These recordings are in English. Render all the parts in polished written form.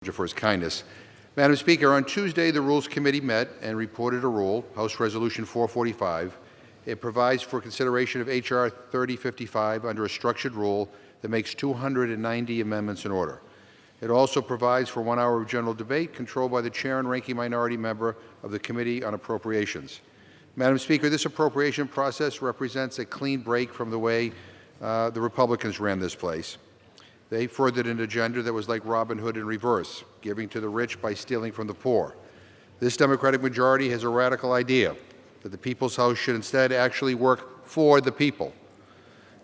for his kindness. Madam Speaker, on Tuesday, the Rules Committee met and reported a rule, House Resolution 445. It provides for consideration of H.R. 3055 under a structured rule that makes 290 amendments in order. It also provides for 1 hour of general debate controlled by the Chair and Ranking Minority Member of the Committee on Appropriations. Madam Speaker, this appropriation process represents a clean break from the way the Republicans ran this place. They furthered an agenda that was like Robin Hood in reverse, giving to the rich by stealing from the poor. This Democratic majority has a radical idea that the People's House should instead actually work for the people,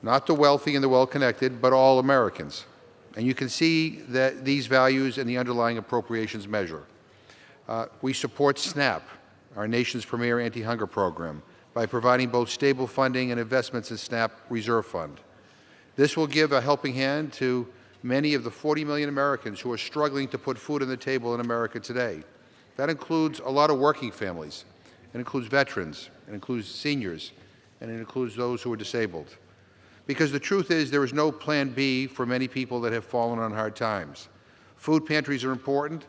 not the wealthy and the well-connected, but all Americans. And you can see that these values in the underlying appropriations measure. We support SNAP, our nation's premier anti-hunger program, by providing both stable funding and investments in SNAP Reserve Fund. This will give a helping hand to many of the 40 million Americans who are struggling to put food on the table in America today. That includes a lot of working families. It includes veterans. It includes seniors. And it includes those who are disabled. Because the truth is there is no plan B for many people that have fallen on hard times. Food pantries are important,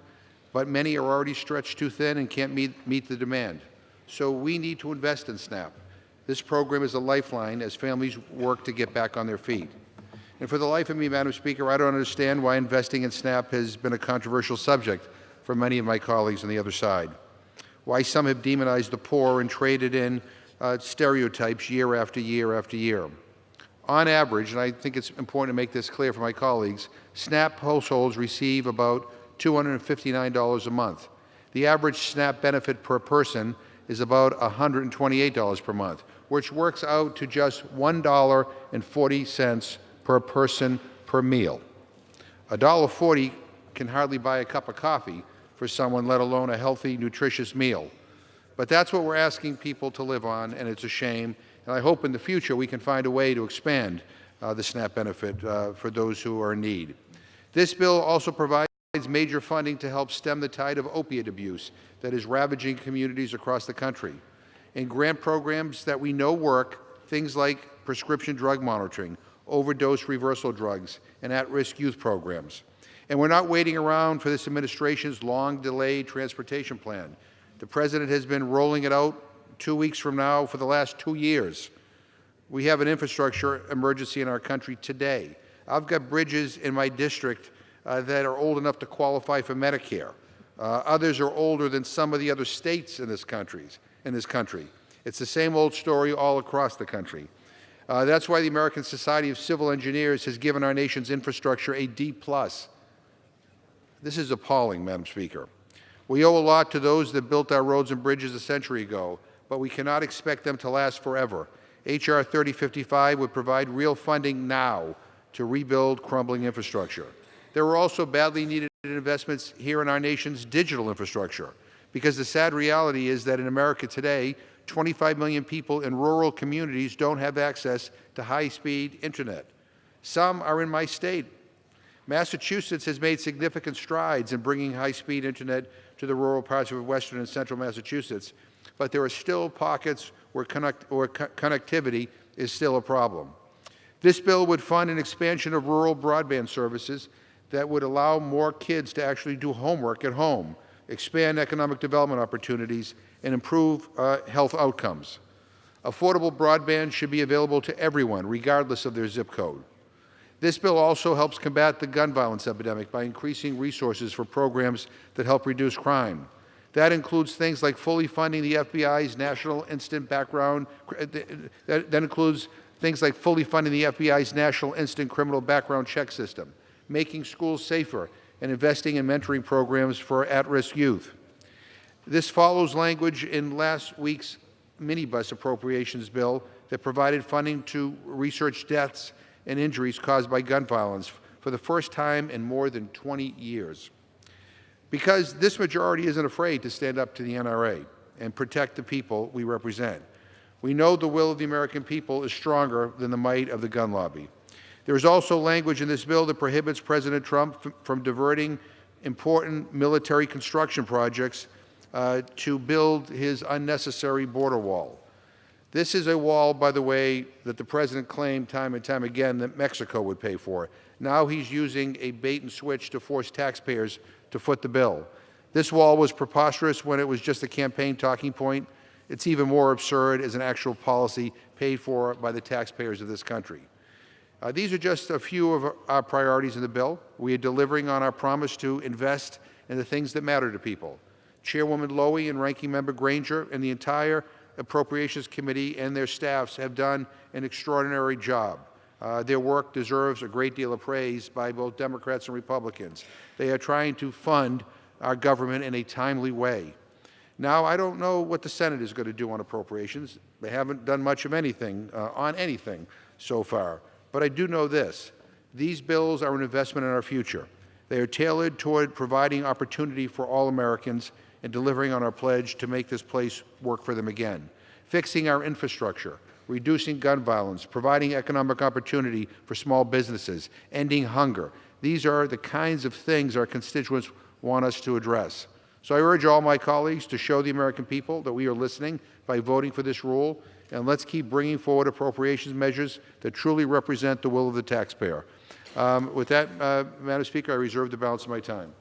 but many are already stretched too thin and can't meet the demand. So we need to invest in SNAP. This program is a lifeline as families work to get back on their feet. And for the life of me, Madam Speaker, I don't understand why investing in SNAP has been a controversial subject for many of my colleagues on the other side. Why some have demonized the poor and traded in stereotypes year after year after year. On average, and I think it's important to make this clear for my colleagues, SNAP households receive about $259 a month. The average SNAP benefit per person is about $128 per month, which works out to just $1.40 per person per meal. $1.40 can hardly buy a cup of coffee for someone, let alone a healthy, nutritious meal. But that's what we're asking people to live on, and it's a shame. And I hope in the future we can find a way to expand the SNAP benefit for those who are in need. This bill also provides major funding to help stem the tide of opiate abuse that is ravaging communities across the country. In grant programs that we know work, things like prescription drug monitoring, overdose reversal drugs, and at-risk youth programs. And we're not waiting around for this administration's long-delayed transportation plan. The President has been rolling it out 2 weeks from now for the last 2 years. We have an infrastructure emergency in our country today. I've got bridges in my district that are old enough to qualify for Medicare. Others are older than some of the other states in this country. It's the same old story all across the country. That's why the American Society of Civil Engineers has given our nation's infrastructure a D+. This is appalling, Madam Speaker. We owe a lot to those that built our roads and bridges a century ago, but we cannot expect them to last forever. H.R. 3055 would provide real funding now to rebuild crumbling infrastructure. There are also badly needed investments here in our nation's digital infrastructure, because the sad reality is that in America today, 25 million people in rural communities don't have access to high-speed internet. Some are in my state. Massachusetts has made significant strides in bringing high-speed internet to the rural parts of western and central Massachusetts, but there are still pockets where connectivity is still a problem. This bill would fund an expansion of rural broadband services that would allow more kids to actually do homework at home, expand economic development opportunities, and improve health outcomes. Affordable broadband should be available to everyone, regardless of their zip code. This bill also helps combat the gun violence epidemic by increasing resources for programs that help reduce crime. That includes things like fully funding the FBI's National Instant Criminal Background Check System, making schools safer, and investing in mentoring programs for at-risk youth. This follows language in last week's minibus appropriations bill that provided funding to research deaths and injuries caused by gun violence for the first time in more than 20 years. Because this majority isn't afraid to stand up to the NRA and protect the people we represent. We know the will of the American people is stronger than the might of the gun lobby. There is also language in this bill that prohibits President Trump from diverting important military construction projects to build his unnecessary border wall. This is a wall, by the way, that the President claimed time and time again that Mexico would pay for. Now he's using a bait and switch to force taxpayers to foot the bill. This wall was preposterous when it was just a campaign talking point. It's even more absurd as an actual policy paid for by the taxpayers of this country. These are just a few of our priorities in the bill. We are delivering on our promise to invest in the things that matter to people. Chairwoman Lowy and Ranking Member Granger and the entire Appropriations Committee and their staffs have done an extraordinary job. Their work deserves a great deal of praise by both Democrats and Republicans. They are trying to fund our government in a timely way. Now, I don't know what the Senate is going to do on appropriations. They haven't done much of anything on anything so far. But I do know this. These bills are an investment in our future. They are tailored toward providing opportunity for all Americans and delivering on our pledge to make this place work for them again. Fixing our infrastructure, reducing gun violence, providing economic opportunity for small businesses, ending hunger. These are the kinds of things our constituents want us to address. So I urge all my colleagues to show the American people that we are listening by voting for this rule, and let's keep bringing forward appropriations measures that truly represent the will of the taxpayer. With that, Madam Speaker, I reserve the balance of my time.